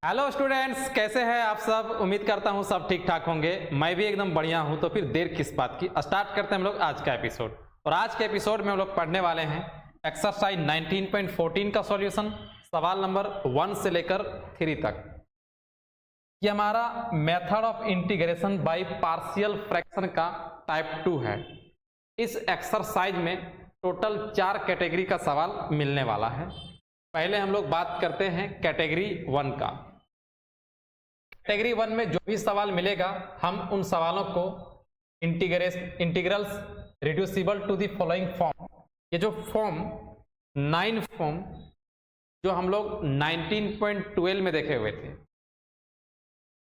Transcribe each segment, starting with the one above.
Hello students, कैसे हैं आप सब। उम्मीद करता हूं सब ठीक ठाक होंगे। मैं भी एकदम बढ़िया हूं। तो फिर देर किस बात की, स्टार्ट करते हैं हम लोग आज का एपिसोड। और आज के एपिसोड में हम लोग पढ़ने वाले हैं एक्सरसाइज 19.14 का सॉल्यूशन, सवाल नंबर 1 से लेकर 3 तक। ये हमारा method of integration by partial fraction का टाइप 2 है। इस एक्सरसाइज में टोटल 4 कैटेगरी का सवाल मिलने वाला है। पहले हम लोग बात करते हैं कैटेगरी 1 का। कैटेगरी 1 में जो भी सवाल मिलेगा हम उन सवालों को integrals reducible to the following form, ये जो फॉर्म 9 फॉर्म जो हम लोग 19.12 में देखे हुए थे,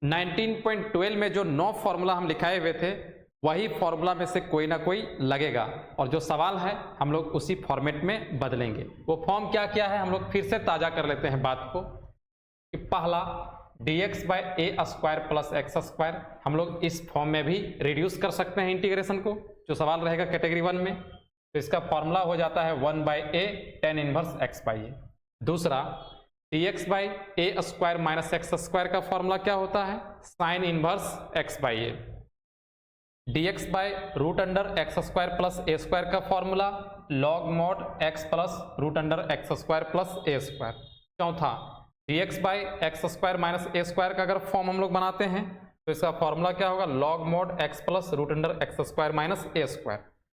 19.12 में जो 9 फॉर्मूला हम लिखाए हुए थे वही फॉर्मूला में से कोई ना कोई लगेगा और जो सवाल है हम लोग उसी फॉर्मेट में बदलेंगे। वो फॉर्म क्या क्या है हम लोग फिर से ताज़ा कर लेते हैं बात को कि पहला dx बाय ए स्क्वायर प्लस एक्स स्क्वायर हम लोग इस फॉर्म में भी रिड्यूस कर सकते हैं इंटीग्रेशन को, जो सवाल रहेगा कैटेगरी 1 में। तो इसका फॉर्मूला हो जाता है 1 by a tan inverse x by a. दूसरा dx by a square minus x square का फॉर्मूला क्या होता है, sine inverse x by a. dx by root under x square plus a square का formula log mod x plus root under x square plus a square. चौथा dx by x square minus a square का अगर form हम लोग बनाते हैं तो इसका फॉर्मूला क्या होगा, log mod x plus root under x square minus a square.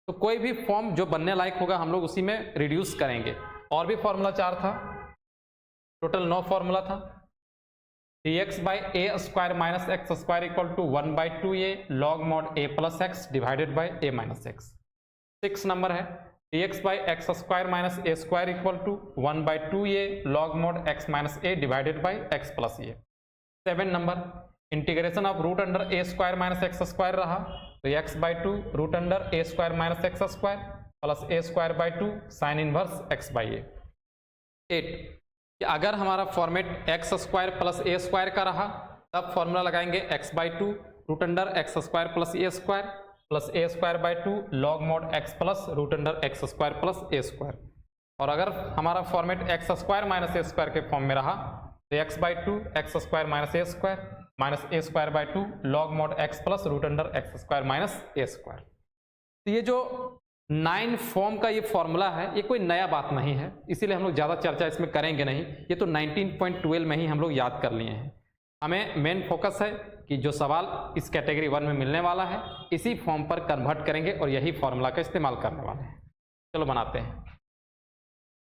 तो कोई भी फॉर्म जो बनने लायक होगा हम लोग उसी में रिड्यूस करेंगे। और भी फॉर्मूला 4 था, टोटल 9 फॉर्मूला था। dx by a square minus x square equal to 1 by 2a log mod a plus x divided by a minus x. 6 number है dx by x square minus a square equal to 1 by 2a log mod x minus a divided by x plus a. 7 number integration of root under a square minus x square रहा तो x by 2 root under a square minus x square plus a square by 2 sine inverse x by a. 8 कि अगर हमारा format x square plus a square का रहा तब formula लगाएंगे x by 2 root under x square plus a square plus a square by 2 log mod x plus root under x square plus a square. और अगर हमारा format x square minus a square के form में रहा तो x by 2 x square minus a square by 2 log mod x plus root under x square minus a square. तो ये जो 9 फॉर्म का ये फॉर्मूला है ये कोई नया बात नहीं है, इसीलिए हम लोग ज़्यादा चर्चा इसमें करेंगे नहीं। ये तो 19.12 में ही हम लोग याद कर लिए हैं। हमें मेन फोकस है कि जो सवाल इस कैटेगरी 1 में मिलने वाला है इसी फॉर्म पर कन्वर्ट करेंगे और यही फॉर्मूला का इस्तेमाल करने वाले हैं। चलो बनाते हैं।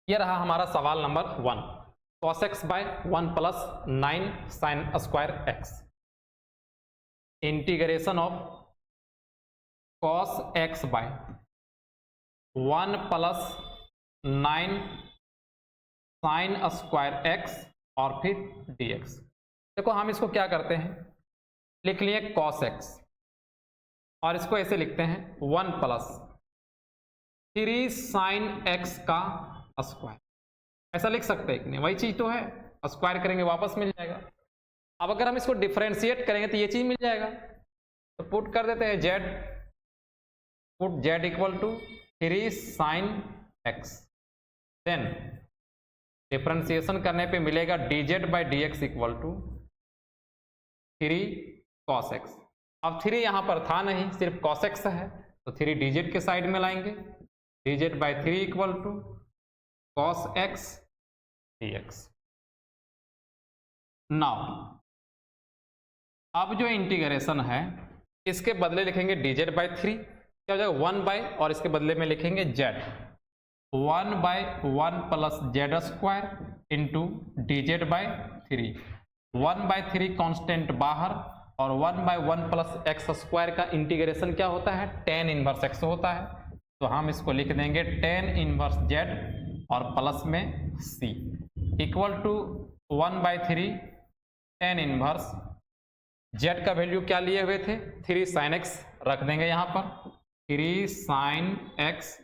ये रहा हमारा सवाल number 1, cos x by 1 plus 9 sine square x. Integration of cos x by 1 plus 9 sine square x और फिर dx। देखो हम इसको क्या करते हैं, लिख लिए cos x और इसको ऐसे लिखते हैं 1 प्लस 3 साइन x का स्क्वायर। ऐसा लिख सकते हैं कि नहीं, वही चीज तो है, स्क्वायर करेंगे वापस मिल जाएगा। अब अगर हम इसको डिफरेंशिएट करेंगे तो ये चीज मिल जाएगा। तो पुट कर देते हैं z, put z equal to 3 sine x, then differentiation करने पे मिलेगा dz by d x equal to 3 cos x। अब 3 यहां पर था नहीं, सिर्फ cos x है तो 3 dz के साइड में लाएंगे, dz by 3 equal to cos x dx। Now अब जो इंटीग्रेशन है इसके बदले लिखेंगे dz बाई 3, क्या हो जाएगा 1 बाई, और इसके बदले में लिखेंगे z 1 by 1 plus Z square into dz by 3। 1 by 3 constant बाहर और 1 बाई 1 प्लस एक्स स्क्वायर का इंटीग्रेशन क्या होता है, टेन इनवर्स एक्स होता है। तो हम इसको लिख देंगे टेन इनवर्स जेड और प्लस में c equal to 1 by 3 tan inverse z का वैल्यू क्या लिए हुए थे, 3 साइन एक्स रख देंगे यहाँ पर, 3 साइन एक्स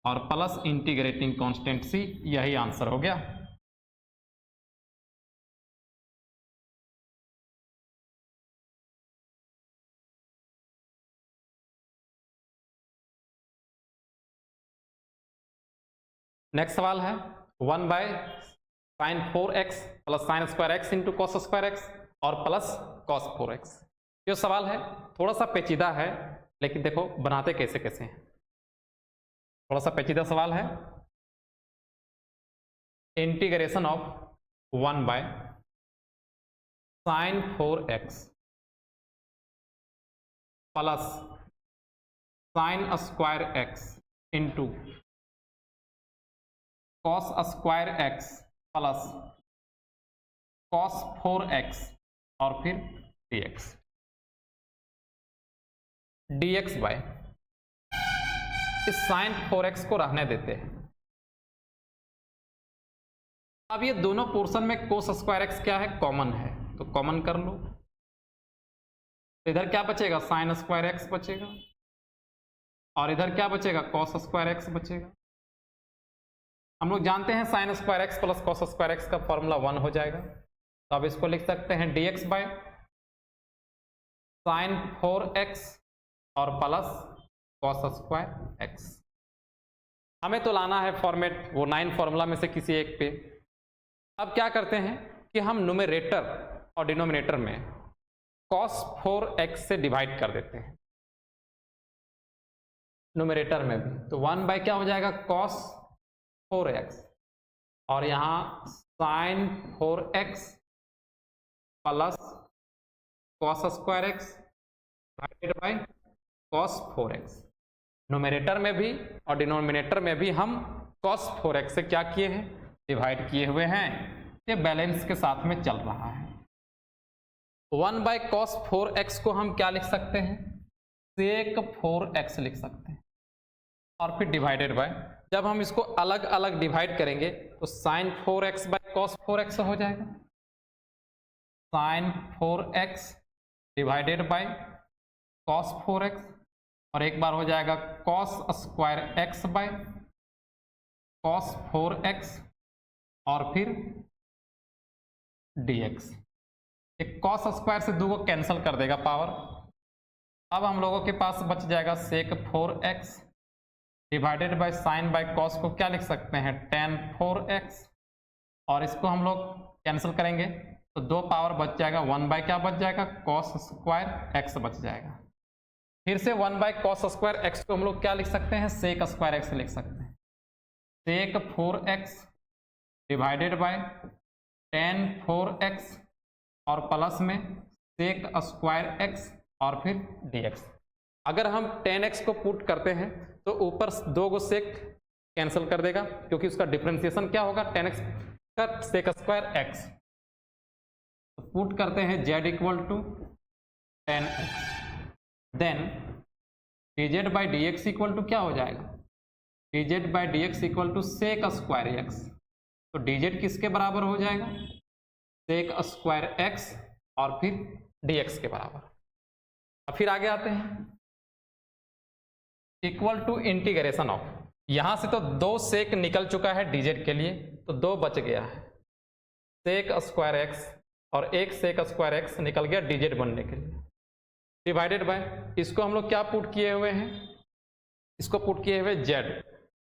और प्लस इंटीग्रेटिंग कांस्टेंट c, यही आंसर हो गया। नेक्स्ट सवाल है 1 by sine 4x plus sign square x into cos square x और प्लस कॉस 4x। ये सवाल है थोड़ा सा पेचीदा है, लेकिन देखो बनाते कैसे कैसे हैं। थोड़ा सा पेचीदा सवाल है। Integration of 1 by sine 4x plus sign square x into cos square x plus cos 4x और फिर dx। dx बाय इस साइन 4x को रहने देते हैं। अब ये दोनों पोर्शन में कोस स्क्वायर एक्स क्या है, कॉमन है, तो कॉमन कर लो। इधर क्या बचेगा, साइन स्क्वायर एक्स बचेगा और इधर क्या बचेगा, कॉस स्क्वायर एक्स बचेगा। हम लोग जानते हैं sign square x plus cos square x का फॉर्मूला 1 हो जाएगा, तो अब इसको लिख सकते हैं dx बाय साइन 4x और प्लस कॉस स्क्वायर एक्स। हमें तो लाना है फॉर्मेट वो 9 फॉर्मूला में से किसी एक पे। अब क्या करते हैं कि हम न्यूमरेटर और डिनोमिनेटर में cos 4x से डिवाइड कर देते हैं न्यूमरेटर में भी, तो 1 बाय क्या हो जाएगा, cos 4x और यहाँ sin 4x plus cos square x divided by cos 4x। Numerator में भी और डिनोमिनेटर में भी हम cos 4x से क्या किए हैं, डिवाइड किए हुए हैं। ये बैलेंस के साथ में चल रहा है। 1 बाय cos 4x को हम क्या लिख सकते हैं, sec 4x लिख सकते हैं और फिर डिवाइडेड बाय, जब हम इसको अलग अलग डिवाइड करेंगे तो sin 4x bye cos 4x हो जाएगा, sin 4x divided bye cos 4x और एक बार हो जाएगा cos square x by cos 4x और फिर dx। एक cos स्क्वायर से 2 को कैंसिल कर देगा पावर। अब हम लोगों के पास बच जाएगा sec 4x divided by sine by cos को क्या लिख सकते हैं, tan 4x और इसको हम लोग कैंसिल करेंगे तो 2 पावर बच जाएगा, 1 बाय क्या बच जाएगा, cos स्क्वायर x बच जाएगा। फिर से 1 बाय cos स्क्वायर x को हम लोग क्या लिख सकते हैं, sec स्क्वायर x लिख सकते हैं, sec 4x divided bye tan 4x और प्लस में sec स्क्वायर x और फिर dx। अगर हम tan x को पुट करते हैं तो ऊपर 2 को sec कैंसिल कर देगा, क्योंकि उसका डिफरेंशिएशन क्या होगा, tan x का sec स्क्वायर x। तो पुट करते हैं z equal to tan x, then dz by dx equal to क्या हो जाएगा, dz by dx equal to sec square x। तो dz किसके बराबर हो जाएगा, sec स्क्वायर x और फिर dx के बराबर। अब फिर आगे आते हैं, इक्वल टू इंटीग्रेशन ऑफ, यहां से तो 2 sec निकल चुका है dz के लिए, तो 2 बच गया है, sec स्क्वायर x और एक sec स्क्वायर x निकल गया dz बनने के लिए, डिवाइडेड बाय इसको हम लोग क्या पुट किए हुए हैं, इसको पुट किए हुए z,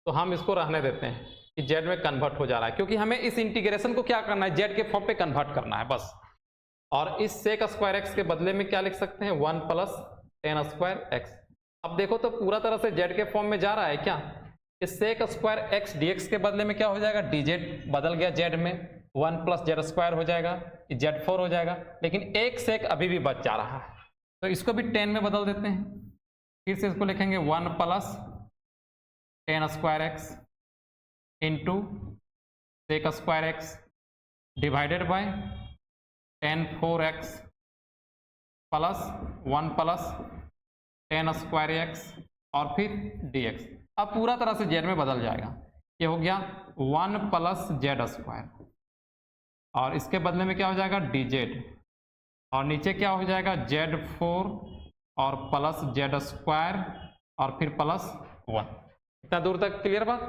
तो हम इसको रहने देते हैं कि z में कन्वर्ट हो जा रहा है, क्योंकि हमें इस इंटीग्रेशन को क्या करना है, z के फॉर्म पे कन्वर्ट करना है बस। और इस sec स्क्वायर x के बदले में क्या लिख सकते हैं, 1 प्लस tan स्क्वायर x। अब देखो तो पूरा तरह से z के फॉर्म में जा रहा है क्या, इस sec स्क्वायर x dx के बदले में क्या हो जाएगा, dz बदल गया z में, 1 प्लस z स्क्वायर हो जाएगा, z4 हो जाएगा, लेकिन एक sec अभी भी बच जा रहा है, तो इसको भी tan में बदल देते हैं। फिर से इसको लिखेंगे 1 plus tan square x into sec square x divided bye tan 4x plus 1 plus tan square x और फिर dx। अब पूरा तरह से z में बदल जाएगा, ये हो गया 1 प्लस z स्क्वायर और इसके बदले में क्या हो जाएगा, dz और नीचे क्या हो जाएगा, z4 और प्लस z स्क्वायर और फिर प्लस 1। इतना दूर तक क्लियर बात।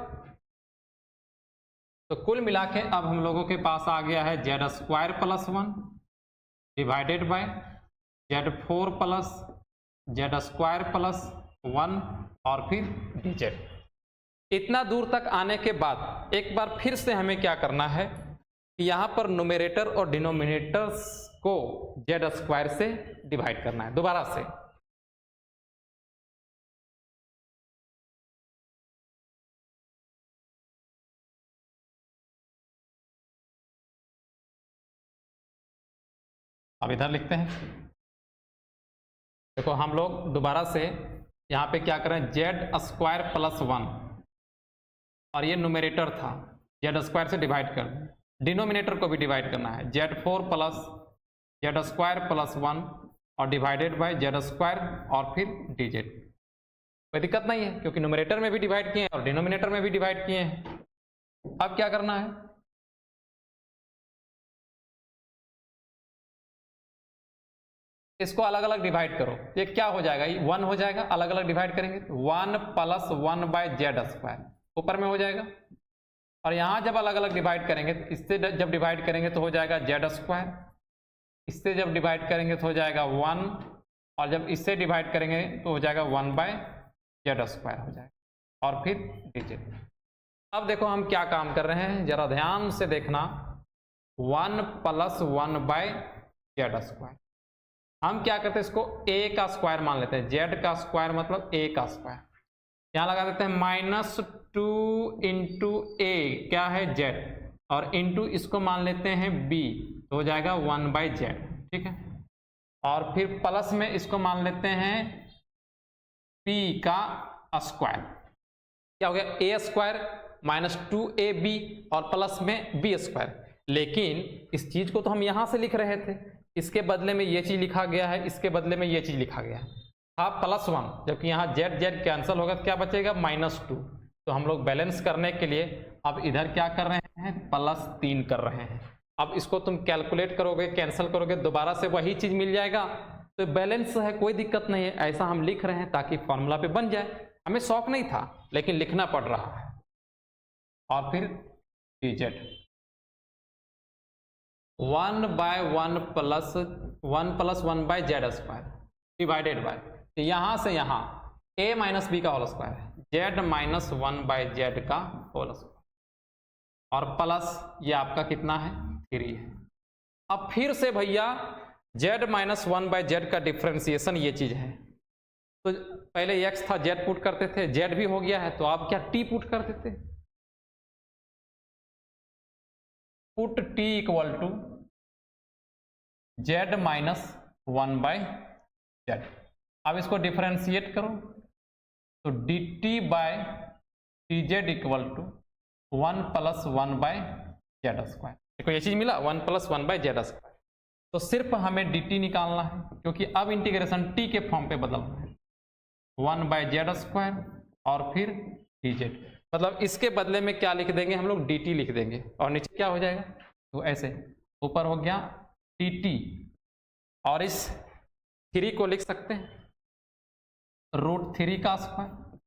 तो कुल मिला के अब हम लोगों के पास आ गया है z square plus 1 divided by z4 plus z square plus 1 और फिर dz। इतना दूर तक आने के बाद एक बार फिर से हमें क्या करना है, कि यहाँ पर न्यूमरेटर और डिनोमिनेटर्स को जेड स्क्वायर से डिवाइड करना है दोबारा से। अब इधर लिखते हैं, देखो हम लोग दोबारा से यहाँ पे क्या करें, जेड स्क्वायर प्लस 1, और ये न्यूमरेटर था, जेड स्क्वायर से डिवाइड कर दें। डिनोमिनेटर को भी डिवाइड करना है, Z4 plus Z square plus 1 और डिवाइडेड बाय जेड स्क्वायर और फिर dz। कोई दिक्कत नहीं है क्योंकि न्यूमरेटर में भी डिवाइड किए हैं और डिनोमिनेटर में भी डिवाइड किए हैं। अब क्या करना है, इसको अलग अलग डिवाइड करो। ये क्या हो जाएगा, ये 1 हो जाएगा, अलग अलग डिवाइड करेंगे 1 प्लस 1 बाय जेड स्क्वायर ऊपर में हो जाएगा, और यहाँ जब अलग अलग डिवाइड करेंगे, इससे जब डिवाइड करेंगे तो हो जाएगा जेड स्क्वायर, इससे जब डिवाइड करेंगे तो हो जाएगा 1, और जब इससे डिवाइड करेंगे तो हो जाएगा 1 बाय जेड स्क्वायर हो जाएगा, और फिर dz। अब देखो हम क्या काम कर रहे हैं, जरा ध्यान से देखना, 1 प्लस 1 बाय जेड स्क्वायर, हम क्या करते हैं, इसको a का स्क्वायर मान लेते हैं, z का स्क्वायर मतलब a का स्क्वायर, यहाँ लगा देते हैं -2 इंटू a क्या है z, और इंटू इसको मान लेते हैं b, तो हो जाएगा 1 बाई जेड, ठीक है। और फिर प्लस में इसको मान लेते हैं p का स्क्वायर, क्या हो गया, a स्क्वायर -2ab और प्लस में b स्क्वायर। लेकिन इस चीज को तो हम यहां से लिख रहे थे, इसके बदले में ये चीज लिखा गया है, इसके बदले में ये चीज लिखा गया है, हाँ +1, जबकि यहाँ जेड जेड कैंसिल होगा तो क्या बचेगा -2। तो हम लोग बैलेंस करने के लिए अब इधर क्या कर रहे हैं, +3 कर रहे हैं। अब इसको तुम कैलकुलेट करोगे, कैंसिल करोगे, दोबारा से वही चीज मिल जाएगा, तो बैलेंस है, कोई दिक्कत नहीं है। ऐसा हम लिख रहे हैं ताकि फॉर्मूला पे बन जाए, हमें शौक नहीं था लेकिन लिखना पड़ रहा है। और फिर dz 1 by 1 plus 1 by z square divided by, यहां से यहां a माइनस बी का होल स्क्वायर है, z माइनस 1 बाय जेड का होल स्क्वायर, और प्लस ये आपका कितना है, 3 है। अब फिर से भैया z माइनस 1 बाय जेड का डिफ्रेंसिएशन ये चीज है, तो पहले x था, z पुट करते थे, z भी हो गया है, तो आप क्या t पुट कर देते, put t equal to z minus 1 by z. अब इसको डिफरेंशिएट करो तो dt by dz equal to 1 plus 1 by z square. देखो ये चीज मिला, 1 प्लस 1 बाय जेड स्क्वायर। तो सिर्फ हमें dt निकालना है क्योंकि अब इंटीग्रेशन t के फॉर्म पे बदलना है, 1 बाय जेड स्क्वायर और फिर dz, मतलब इसके बदले में क्या लिख देंगे हम लोग, dt लिख देंगे, और नीचे क्या हो जाएगा, तो ऐसे ऊपर हो गया dt, और इस 3 को लिख सकते हैं √3 का स्क्वायर,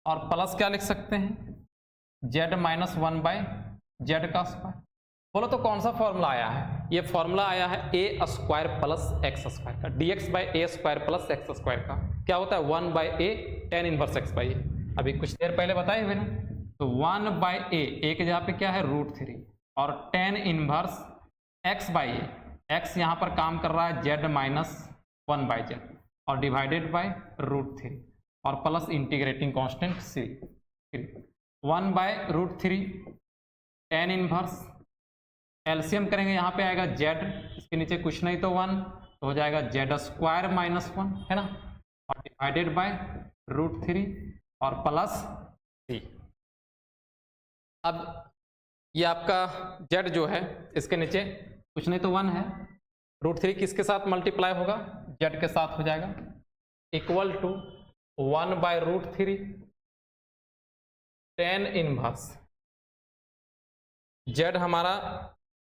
और प्लस क्या लिख सकते हैं, z माइनस 1 बाय जेड का स्क्वायर। बोलो तो कौन सा फॉर्मूला आया है, ये फॉर्मूला आया है a square plus x square का, dx by a square plus x square का क्या होता है, 1 by a tan inverse x by a, अभी कुछ देर पहले बताए हुए ना। तो 1 बाय a के जगह पे क्या है, √3, और tan inverse x by a, x यहाँ पर काम कर रहा है z माइनस 1 बाय जेड, और डिवाइडेड बाय √3, और plus integrating constant c, 1 by √3 tan inverse, LCM करेंगे यहाँ पे आएगा z, इसके नीचे कुछ नहीं तो 1, तो हो जाएगा z स्क्वायर माइनस 1 है ना, और डिवाइडेड बाय √3 और प्लस 3। अब ये आपका z जो है इसके नीचे कुछ नहीं तो 1 है, √3 किसके साथ मल्टीप्लाई होगा, z के साथ हो जाएगा, equal to 1 by √3 tan inverse, z हमारा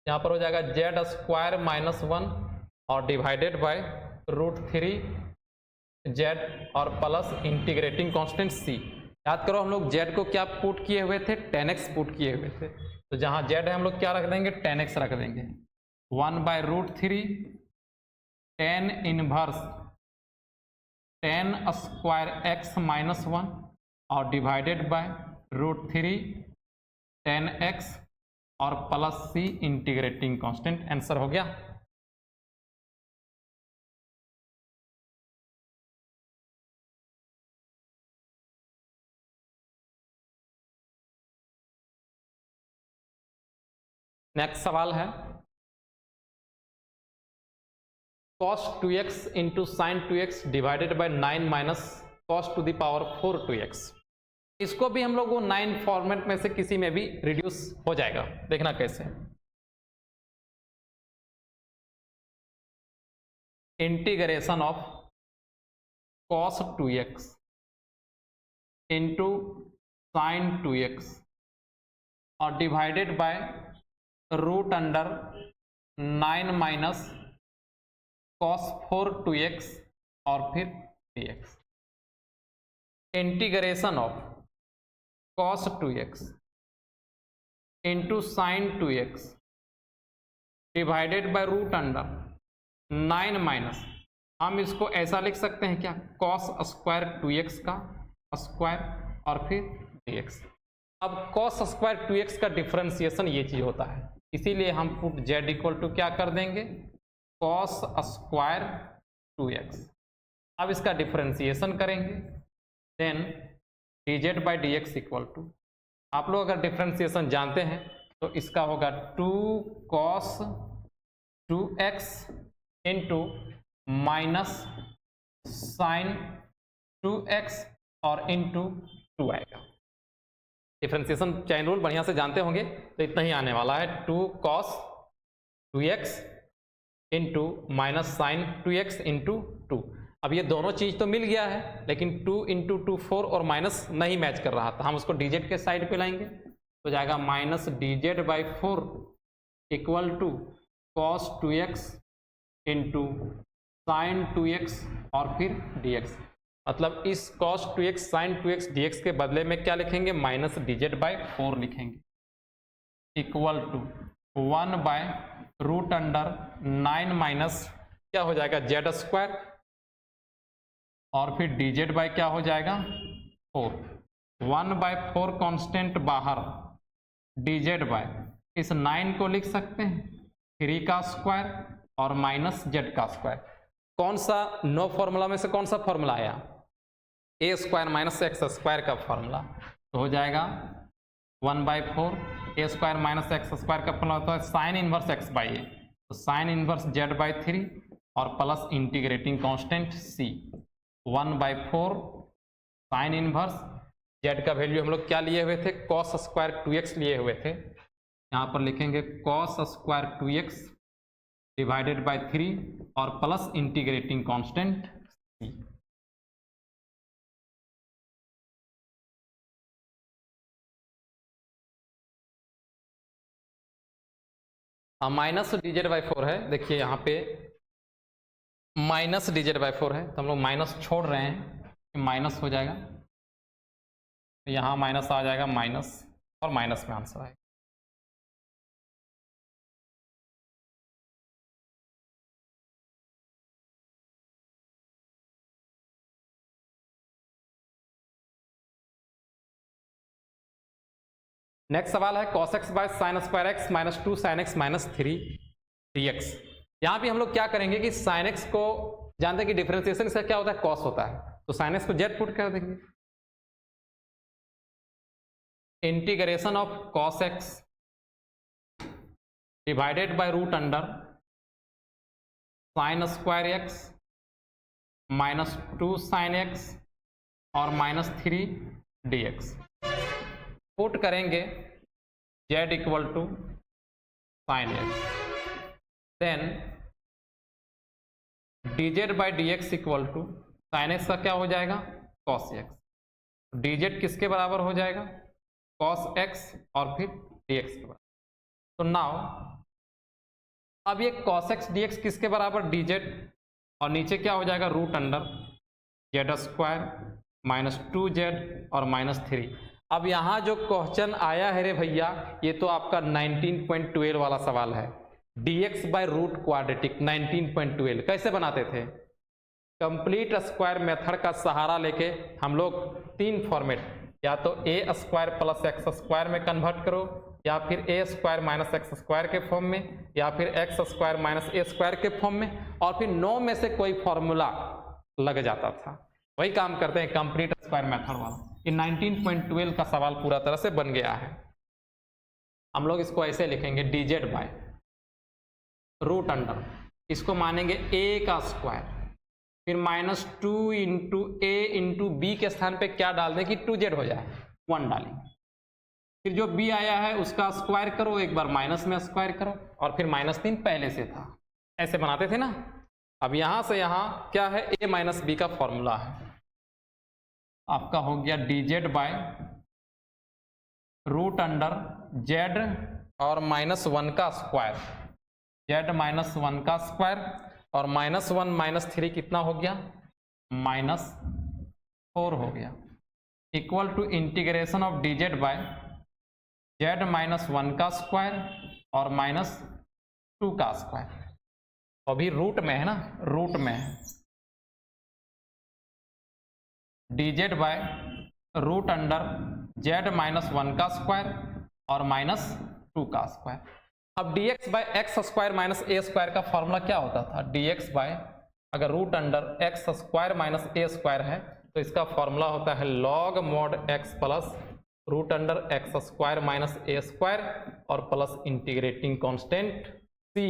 यहाँ पर हो जाएगा z स्क्वायर माइनस 1 और डिवाइडेड बाय √3 z और प्लस इंटीग्रेटिंग कांस्टेंट c। याद करो हम लोग z को क्या पुट किए हुए थे, tan x पुट किए हुए थे, तो जहाँ z है हम लोग क्या रख देंगे, tan x रख देंगे, 1 by √3 tan inverse tan square x minus 1 और डिवाइडेड बाय √3 tan x और plus c integrating constant. Answer हो गया। नेक्स्ट सवाल है cos 2x into sine 2x divided by 9 minus cos to the power 4 2x। इसको भी हम लोग वो 9 फॉर्मेट में से किसी में भी रिड्यूस हो जाएगा। देखना कैसे। Integration of cos 2x into sine 2x और divided by root under 9 minus cos 4 2x और फिर dx। Integration of cos 2x into sine 2x divided by root under 9 minus, हम इसको ऐसा लिख सकते हैं क्या, cos स्क्वायर 2x का स्क्वायर और फिर dx। अब cos स्क्वायर 2x का डिफरेंशिएशन ये चीज होता है, इसीलिए हम पुट z इक्वल टू क्या कर देंगे, cos स्क्वायर 2x। अब इसका डिफरेंशिएशन करेंगे, then dz by dx equal to, आप लोग अगर डिफरेंशिएशन जानते हैं तो इसका होगा 2 cos 2x into minus sine 2x और इंटू 2 आएगा। डिफरेंशिएशन चैन रूल बढ़िया से जानते होंगे तो इतना ही आने वाला है, 2 cos 2x into minus sine 2x into 2। अब ये दोनों चीज तो मिल गया है, लेकिन 2 इंटू 2 4 और माइनस नहीं मैच कर रहा था, हम उसको dz के साइड पे लाएंगे तो जाएगा minus dz by 4 equal to cos 2x into sine 2x और फिर dx। मतलब इस cos 2x sign 2x dx के बदले में क्या लिखेंगे, माइनस dz बाई 4 लिखेंगे equal to 1 by root under 9 minus क्या हो जाएगा z स्क्वायर और फिर dz बाय क्या हो जाएगा 4, 1 बाय 4 कांस्टेंट बाहर, dz बाय इस 9 को लिख सकते हैं 3 का स्क्वायर और माइनस z का स्क्वायर। कौन सा नो फॉर्मूला में से कौन सा फॉर्मूला आया, a square minus x square का फॉर्मूला, तो हो जाएगा 1 by 4 a square minus x square का फॉर्मूला होता है sine inverse x by a, तो साइन इनवर्स जेड बाई 3 और plus integrating constant c, 1 by 4 sine inverse z का वैल्यू हम लोग क्या लिए हुए थे, कॉस स्क्वायर 2x लिए हुए थे, यहाँ पर लिखेंगे cos square 2x divided by 3 और plus integrating constant c. Minus dz by 4 है, देखिए यहाँ पे माइनस dz बाई 4 है तो हम लोग माइनस छोड़ रहे हैं, माइनस हो जाएगा, यहाँ माइनस आ जाएगा माइनस और माइनस में आंसर आएगा। नेक्स्ट सवाल है cos x by sine square x minus 2 sine x minus 3 dx। यहाँ भी हम लोग क्या करेंगे कि साइन x को जानते हैं कि डिफरेंशिएशन इसका क्या होता है, cos होता है, तो साइन x को z पुट कर देंगे, integration of cos x divided by root under sine square x minus 2 sine x और माइनस 3 dx। पुट करेंगे z equal to sine x, then dz by dx equal to sine x का क्या हो जाएगा cos x, dz किसके बराबर हो जाएगा cos x और फिर dx के बराबर। तो नाउ अब ये cos x dx किसके बराबर dz और नीचे क्या हो जाएगा root under z square minus 2z और माइनस 3। अब यहाँ जो क्वेश्चन आया है रे भैया, ये तो आपका 19.12 वाला सवाल है, dx बाय रूट क्वाड्रेटिक 19.12 कैसे बनाते थे, कंप्लीट स्क्वायर मेथड का सहारा लेके हम लोग 3 फॉर्मेट, या तो ए स्क्वायर प्लस एक्स स्क्वायर में कन्वर्ट करो, या फिर ए स्क्वायर माइनस एक्स स्क्वायर के फॉर्म में, या फिर x square minus a square के फॉर्म में, और फिर 9 में से कोई फॉर्मूला लग जाता था। वही काम करते हैं कंप्लीट स्क्वायर मेथड वाला। ये 19.12 का सवाल पूरा तरह से बन गया है। हम लोग इसको ऐसे लिखेंगे dz बाय रूट अंडर, इसको मानेंगे a का स्क्वायर, फिर -2 इंटू ए इंटू बी के स्थान पे क्या डाल दें कि 2z हो जाए, 1 डालेंगे। फिर जो b आया है उसका स्क्वायर करो, एक बार माइनस में स्क्वायर करो, और फिर -3 पहले से था, ऐसे बनाते थे ना। अब यहां से यहां क्या है, a माइनस बी का फॉर्मूला है, आपका हो गया dz by root under z और -1 का स्क्वायर, z -1 का स्क्वायर, और -1 -3 कितना हो गया, -4 हो गया, equal to integration of dz by z -1 का स्क्वायर और -2 का स्क्वायर। अभी रूट में है ना, रूट में है, dz by root under z -1 का स्क्वायर और -2 का स्क्वायर। अब dx by x square minus a square का फॉर्मूला क्या होता था, dx बाय अगर root under x square minus a square है तो इसका फॉर्मूला होता है log mod x plus root under x square minus a square और प्लस इंटीग्रेटिंग कांस्टेंट c।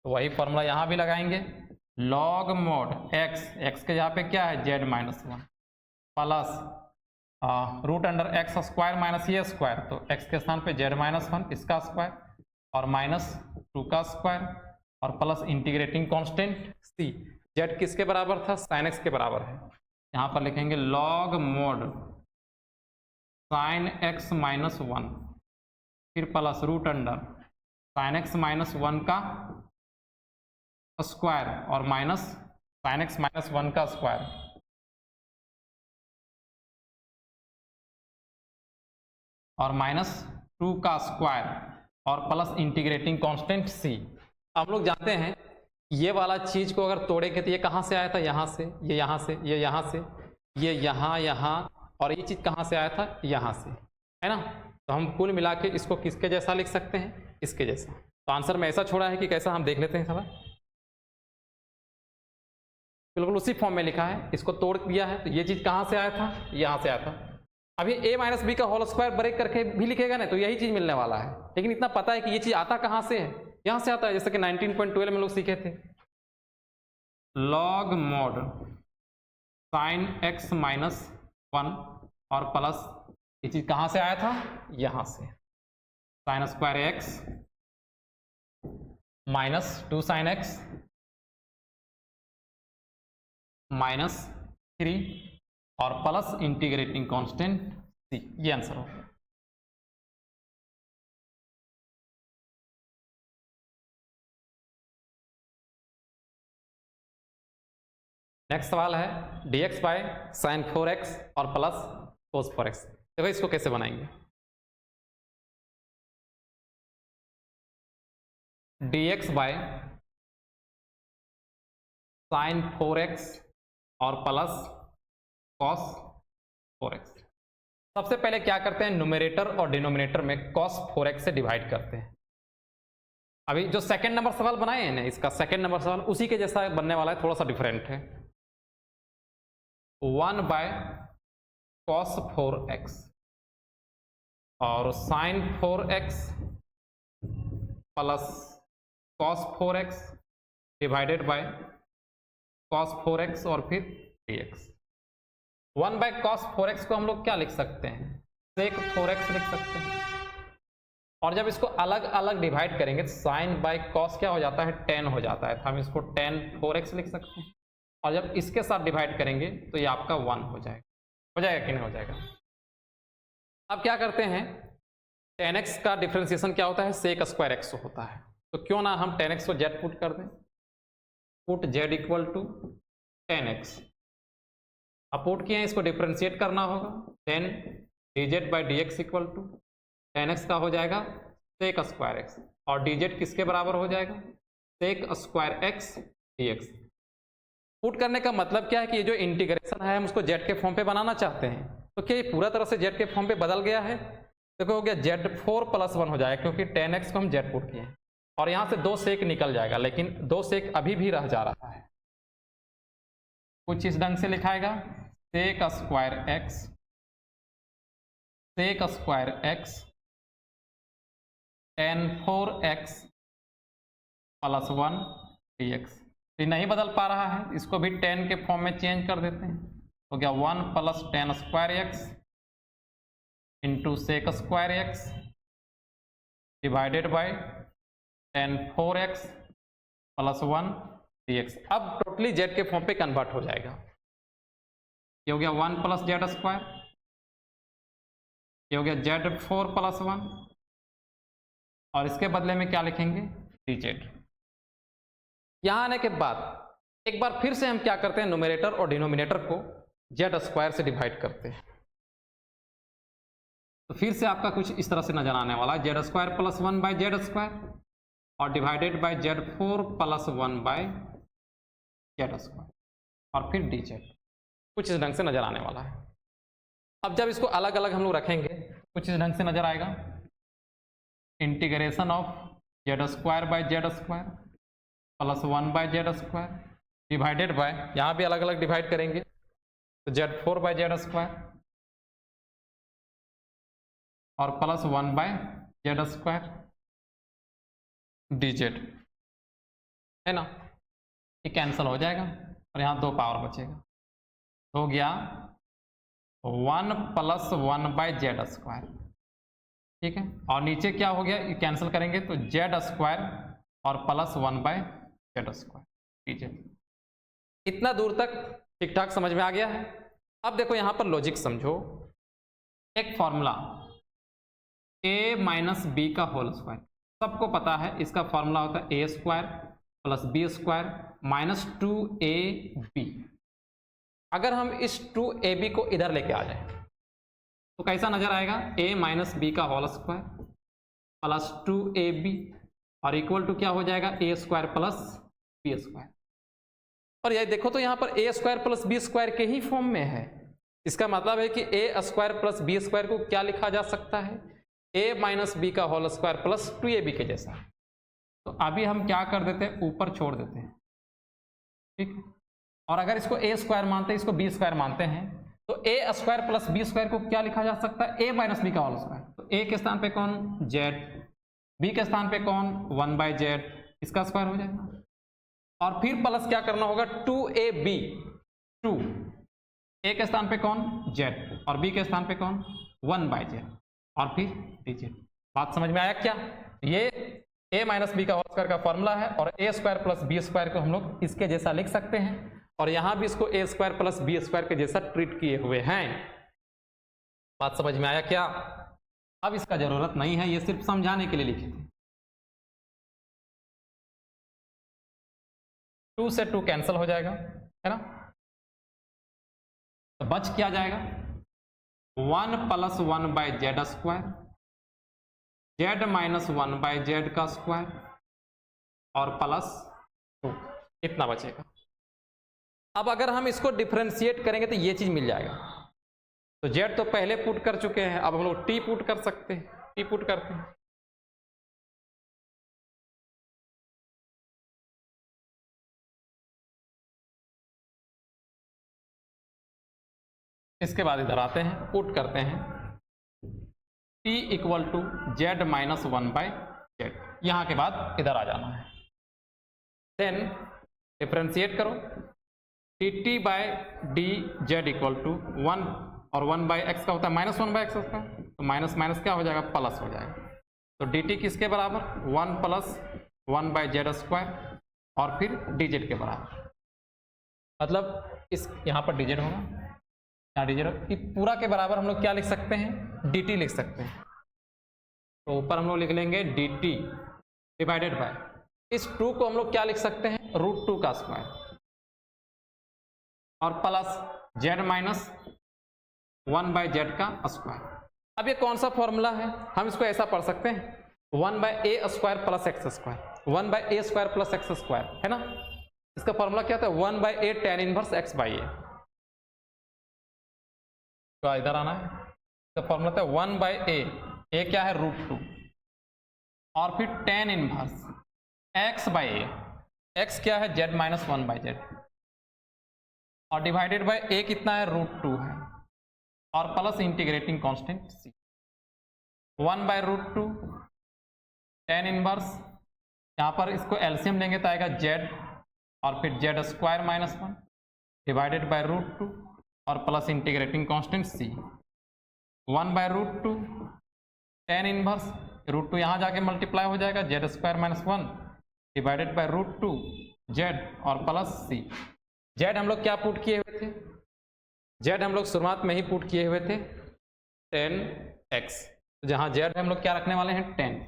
तो वही फॉर्मूला यहाँ भी लगाएंगे, log mod x के यहाँ पे क्या है z -1 plus root under x square minus a square, तो x के स्थान पे z -1 इसका स्क्वायर और -2 का स्क्वायर और plus integrating constant c। z किसके बराबर था, sin x के बराबर है, यहाँ पर लिखेंगे log mod sin x -1 फिर plus root under sin x -1 का स्क्वायर और माइनस sin x -1 का स्क्वायर और -2 का स्क्वायर और प्लस इंटीग्रेटिंग कांस्टेंट c। हम लोग जानते हैं ये वाला चीज को अगर तोड़ेंगे तो ये कहाँ से आया था, यहाँ से, ये यहाँ से, ये यहाँ से, ये यहाँ, और ये चीज कहाँ से आया था, यहाँ से, है ना। तो हम कुल मिला के इसको किसके जैसा लिख सकते हैं, इसके जैसा। तो आंसर में ऐसा छोड़ा है कि कैसा, हम देख लेते हैं सवाल। बिल्कुल उसी फॉर्म में लिखा है, इसको तोड़ दिया है, तो ये चीज कहाँ से आया था, यहाँ से आया था। अभी a माइनस बी का होल स्क्वायर ब्रेक करके भी लिखेगा ना तो यही चीज मिलने वाला है, लेकिन इतना पता है कि ये चीज आता कहाँ से है, यहाँ से आता है, जैसे कि 19.12 में लोग सीखे थे, log mod sin x -1 और प्लस ये चीज कहाँ से आया था, यहाँ से, sin square x -2 sin x -3 और प्लस इंटीग्रेटिंग कांस्टेंट c। ये आंसर हो। नेक्स्ट सवाल है dx बाय साइन 4x और प्लस cos 4x। देखो इसको कैसे बनाएंगे, dx बाय साइन 4x और प्लस cos 4x। सबसे पहले क्या करते हैं, न्यूमरेटर और डिनोमिनेटर में cos 4x से डिवाइड करते हैं। अभी जो सेकंड नंबर सवाल बनाए हैं ना, इसका सेकंड नंबर सवाल उसी के जैसा बनने वाला है, थोड़ा सा डिफरेंट है। 1 बाय cos 4x और sin 4x plus cos 4x divided bye cos 4x और फिर dx। 1 बाय cos 4x को हम लोग क्या लिख सकते हैं, sec 4x लिख सकते हैं। और जब इसको अलग अलग डिवाइड करेंगे तो sin बाय cos क्या हो जाता है, tan हो जाता है, तो हम इसको tan 4x लिख सकते हैं। और जब इसके साथ डिवाइड करेंगे तो ये आपका 1 हो जाएगा कि नहीं हो जाएगा। अब क्या करते हैं, tan x का डिफ्रेंसिएशन क्या होता है, sec स्क्वायर x होता है, तो क्यों ना हम tan x को z पुट कर दें, put z equal to tan x। अब पुट किए हैं, इसको डिफ्रेंशिएट करना होगा, then dz by dx equal to tan x का हो जाएगा sec स्क्वायर x और dz किसके बराबर हो जाएगा, sec square x dx। Put करने का मतलब क्या है कि ये जो इंटीग्रेशन है हम उसको z के फॉर्म पे बनाना चाहते हैं, तो क्या ये पूरा तरह से z के फॉर्म पे बदल गया है, देखो हो गया Z4+1 हो जाएगा, क्योंकि 10x को हम Z पुट किए हैं, और यहाँ से 2 सेक निकल जाएगा, लेकिन 2 सेक अभी भी रह जा रहा है। कुछ इस ढंग से लिखाएगा, sec square x tan 4x + 1 dx। ये नहीं बदल पा रहा है, इसको भी tan के फॉर्म में चेंज कर देते हैं। हो गया 1 + tan square x into sec square x divided by tan 4x + 1 dx। अब टोटली z के फॉर्म पे कन्वर्ट हो जाएगा। ये हो गया 1 + z², ये हो गया Z4+1, और इसके बदले में क्या लिखेंगे, dz। यहां आने के बाद एक बार फिर से हम क्या करते हैं, न्यूमरेटर और डिनोमिनेटर को z² से डिवाइड करते हैं। तो फिर से आपका कुछ इस तरह से नजर आने वाला है, Z² + 1 / z² और डिवाइडेड बाय Z4+1 / z² और फिर dz। कुछ इस ढंग से नजर आने वाला है। अब जब इसको अलग अलग हम लोग रखेंगे, कुछ इस ढंग से नजर आएगा, integration of Z² / z² + 1 / z² divided by, यहाँ भी अलग अलग डिवाइड करेंगे, तो Z4 / z² और +1 / z² dz, है ना। ये कैंसिल हो जाएगा और यहाँ 2 पावर बचेगा, हो गया 1 + 1 / z², ठीक है। और नीचे क्या हो गया, ये कैंसिल करेंगे तो Z² और +1 / z², ठीक है। इतना दूर तक ठीक ठाक समझ में आ गया है। अब देखो यहाँ पर लॉजिक समझो, एक फॉर्मूला a - b², सबको पता है इसका फॉर्मूला होता है a² + b² - 2ab। अगर हम इस 2ab को इधर लेके आ जाए तो कैसा नजर आएगा, a - b² + 2ab और इक्वल टू क्या हो जाएगा, a² + b²। और ये देखो तो यहाँ पर a² + b² के ही फॉर्म में है। इसका मतलब है कि a² + b² को क्या लिखा जा सकता है, a - b² + 2ab के जैसा। तो अभी हम क्या कर देते हैं, ऊपर छोड़ देते हैं, ठीक। और अगर इसको a² मानते हैं, इसको b² मानते हैं, तो a² + b² को क्या लिखा जा सकता है, a - b²। तो a के स्थान पे कौन, z, b के स्थान पे कौन, 1 / z, इसका स्क्वायर हो जाएगा। और फिर प्लस क्या करना होगा, 2ab, 2, a के स्थान पे कौन, z, और b के स्थान पे कौन, 1 / z, और फिर dz। बात समझ में आया क्या, ये a - b² का फॉर्मूला है, और a² + b² को हम लोग इसके जैसा लिख सकते हैं, और यहां भी इसको a² + b² के जैसा ट्रीट किए हुए हैं। बात समझ में आया क्या। अब इसका जरूरत नहीं है, ये सिर्फ समझाने के लिए लिखे थे। 2 से 2 कैंसिल हो जाएगा, है ना। तो बच क्या जाएगा, 1 + 1 / z², z - 1 / z² और +2, इतना बचेगा। अब अगर हम इसको डिफरेंशिएट करेंगे तो ये चीज मिल जाएगा। तो z तो पहले पुट कर चुके हैं, अब हम लोग t पुट कर सकते हैं, t पुट करते हैं। इसके बाद इधर आते हैं, पुट करते हैं, t = z - 1 / z। यहां के बाद इधर आ जाना है, देन डिफरेंशिएट करो, dt/dz = 1 और 1 / x का होता है -1 / x², तो माइनस माइनस क्या हो जाएगा, प्लस हो जाएगा। तो dt किसके बराबर, 1 + 1 / z² और फिर dz के बराबर। मतलब इस यहाँ पर dz होगा, यहाँ dz होगा, कि पूरा के बराबर हम लोग क्या लिख सकते हैं, dt लिख सकते हैं। तो ऊपर हम लोग लिख लेंगे dt डिवाइडेड बाय, इस 2 को हम लोग क्या लिख सकते हैं, √2 का स्क्वायर, और प्लस z - 1 / z का स्क्वायर। अब ये कौन सा फॉर्मूला है, हम इसको ऐसा पढ़ सकते हैं, 1/a² + x², 1/a² + x², है ना। इसका फॉर्मूला क्या था, 1/a tan 1 x/a। तो इधर आना है, इसका फॉर्मूला था 1/a ए क्या है √2 और फिर tan inverse x by A, x क्या है z-1/z और डिवाइडेड बाय a कितना है √2 है और plus integrating constant c 1/√2 tan inverse, यहाँ पर इसको एलसीएम लेंगे तो आएगा z और फिर z² -1 डिवाइडेड बाय √2 और plus integrating constant c 1/√2 tan inverse √2 यहाँ जाके मल्टीप्लाई हो जाएगा z² -1 डिवाइडेड बाय √2 z और प्लस c। z हम लोग क्या पुट किए हुए थे, z हम लोग शुरुआत में ही पुट किए हुए थे 10x, जहाँ z हम लोग क्या रखने वाले हैं 10,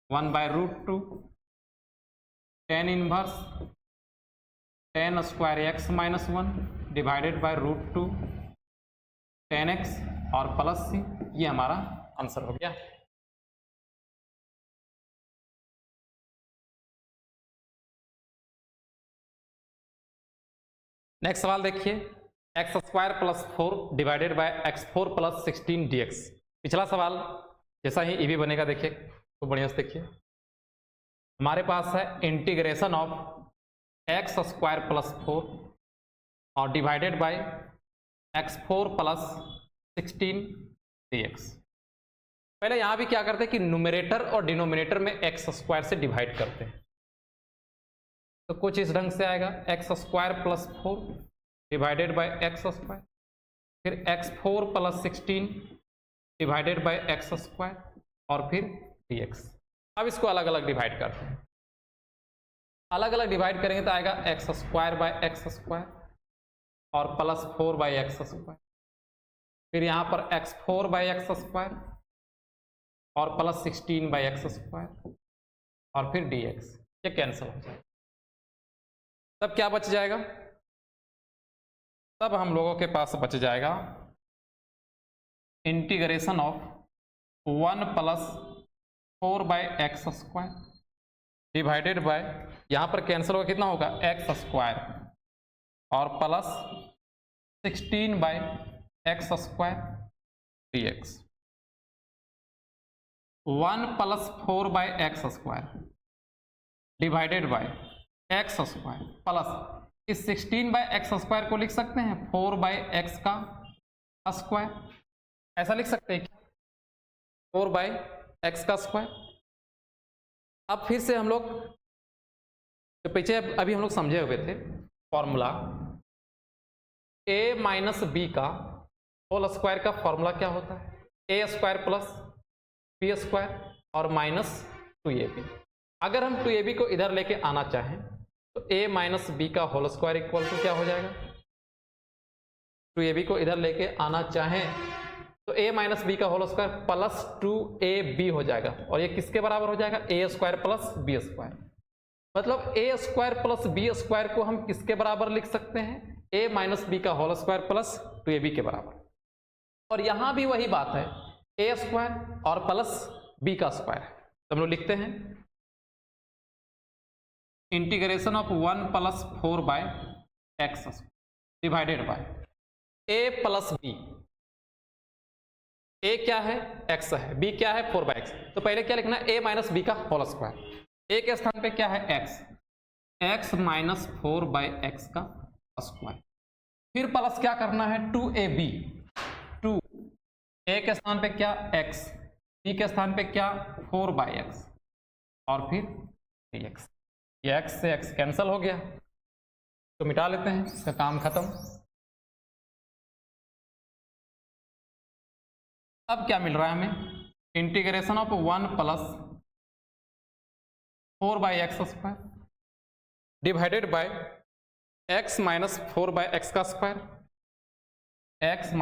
1/√2 tan inverse tan² x-1 divided by √2 tan x और प्लस c। ये हमारा आंसर हो गया। नेक्स्ट सवाल देखिए, x² + 4 divided by x4 + 16 dx। पिछला सवाल जैसा ही भी बनेगा, देखिए तो बढ़िया से देखिए। हमारे पास है इंटीग्रेशन ऑफ x² + 4 और डिवाइडेड बाय x4 + 16 dx। पहले यहां भी क्या करते हैं कि न्यूमरेटर और डिनोमिनेटर में x² से डिवाइड करते हैं, तो कुछ इस ढंग से आएगा x² + 4 डिवाइडेड बाय x², फिर x4 + 16 डिवाइडेड बाय x² और फिर dx। अब इसको अलग अलग डिवाइड करते हैं, अलग अलग डिवाइड करेंगे तो आएगा x² और प्लस 4/x², फिर यहाँ पर x4/x² और प्लस 16/x² और फिर dx। ये कैंसिल हो जाएगा, तब क्या बच जाएगा, तब हम लोगों के पास बच जाएगा integration of 1 + 4/x² divided by, यहाँ पर कैंसिल होगा कितना होगा x² और plus 16/x² dx। 1 + 4/x² divided by x² plus इस 16/x² को लिख सकते हैं 4/x², ऐसा लिख सकते हैं क्या, 4/x²। अब फिर से हम लोग जो पीछे अभी हम लोग समझे हुए थे फॉर्मूला a - b का होल स्क्वायर का फॉर्मूला क्या होता है, a² + b² और -2ab। अगर हम 2ab को इधर लेके आना चाहें तो a - b का होल स्क्वायर इक्वल टू क्या हो जाएगा, 2ab को इधर लेके आना चाहें तो a - b का होल स्क्वायर प्लस 2ab हो जाएगा, और ये किसके बराबर हो जाएगा, a² + b²। मतलब a² + b² को हम किसके बराबर लिख सकते हैं, a - b का होल स्क्वायर प्लस 2ab के बराबर। और यहां भी वही बात है, a² और प्लस b का स्क्वायर, तो हम लोग लिखते हैं integration of 1 + 4/x² divided by a + b। a क्या है, x है, b क्या है 4/x। तो पहले क्या लिखना है, a - b का होल स्क्वायर, a के स्थान पे क्या है x, x - 4/x का स्क्वायर, फिर प्लस क्या करना है 2ab, 2 a के स्थान पे क्या x, b के स्थान पे क्या 4/x और फिर dx। ये x से x कैंसिल हो गया, तो मिटा लेते हैं, इसका काम खत्म। अब क्या मिल रहा है हमें, integration of 1 + 4/x² divided by x - 4/x², x -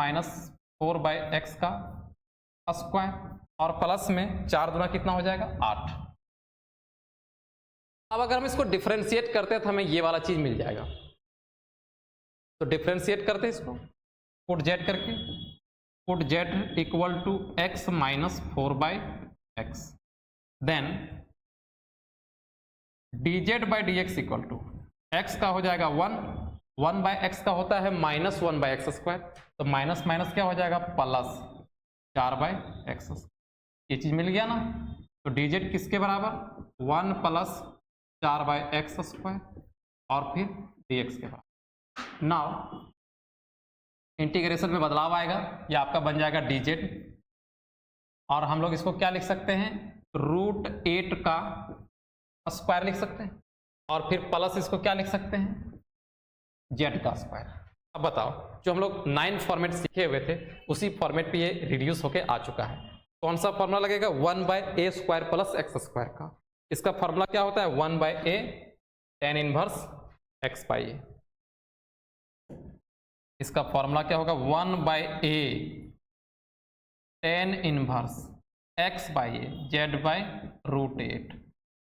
4/x² और प्लस में 4 दूना कितना हो जाएगा 8। अब अगर हम इसको डिफरेंशिएट करते हैं तो हमें ये वाला चीज मिल जाएगा, तो डिफरेंशिएट करते हैं इसको पुट z करके, put z equal to x - 4/x, then dz/dx equal to x का हो जाएगा 1, 1/x का होता है -1/x², तो माइनस माइनस क्या हो जाएगा प्लस 4/x²। ये चीज़ मिल गया ना। तो dz किसके बराबर, 1 प्लस 4/x² और फिर dx के बराबर। नाउ इंटीग्रेशन में बदलाव आएगा, ये आपका बन जाएगा dz और हम लोग इसको क्या लिख सकते हैं, √8 का स्क्वायर लिख सकते हैं और फिर प्लस इसको क्या लिख सकते हैं, z का स्क्वायर। अब बताओ, जो हम लोग 9 फॉर्मेट सीखे हुए थे उसी फॉर्मेट पे ये रिड्यूस होके आ चुका है। कौन सा फॉर्मूला लगेगा, 1/a² प्लस x² का। इसका फॉर्मूला क्या होता है, 1/a tan इनवर्स x/a। इसका फॉर्मूला क्या होगा, 1/a tan inverse x/a z/√8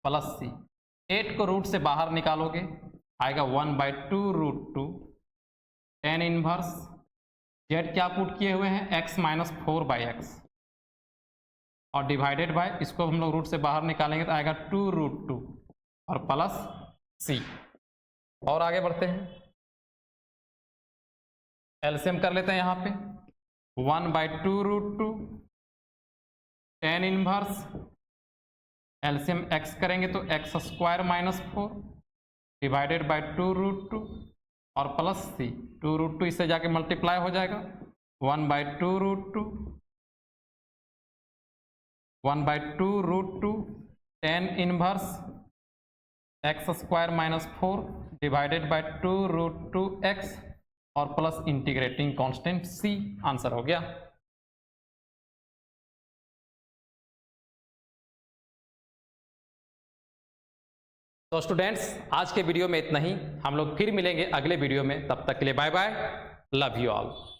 plus c। 8 को रूट से बाहर निकालोगे आएगा 1/2√2 tan इनवर्स z क्या पुट किए हुए हैं, x - 4/x और डिवाइडेड बाय, इसको हम लोग रूट से बाहर निकालेंगे तो आएगा 2√2 और प्लस c। और आगे बढ़ते हैं, एलसीएम कर लेते हैं यहाँ पे, 1/2√2 tan इनवर्स, एलसीएम x करेंगे तो x² - 4 डिवाइडेड बाय 2√2 और प्लस c। 2√2 इससे जाके मल्टीप्लाई हो जाएगा, 1/2√2 tan inverse x² - 4 divided by 2√2x और plus integrating constant c। Answer हो गया। तो स्टूडेंट्स, आज के वीडियो में इतना ही। हम लोग फिर मिलेंगे अगले वीडियो में, तब तक के लिए bye bye, love you all.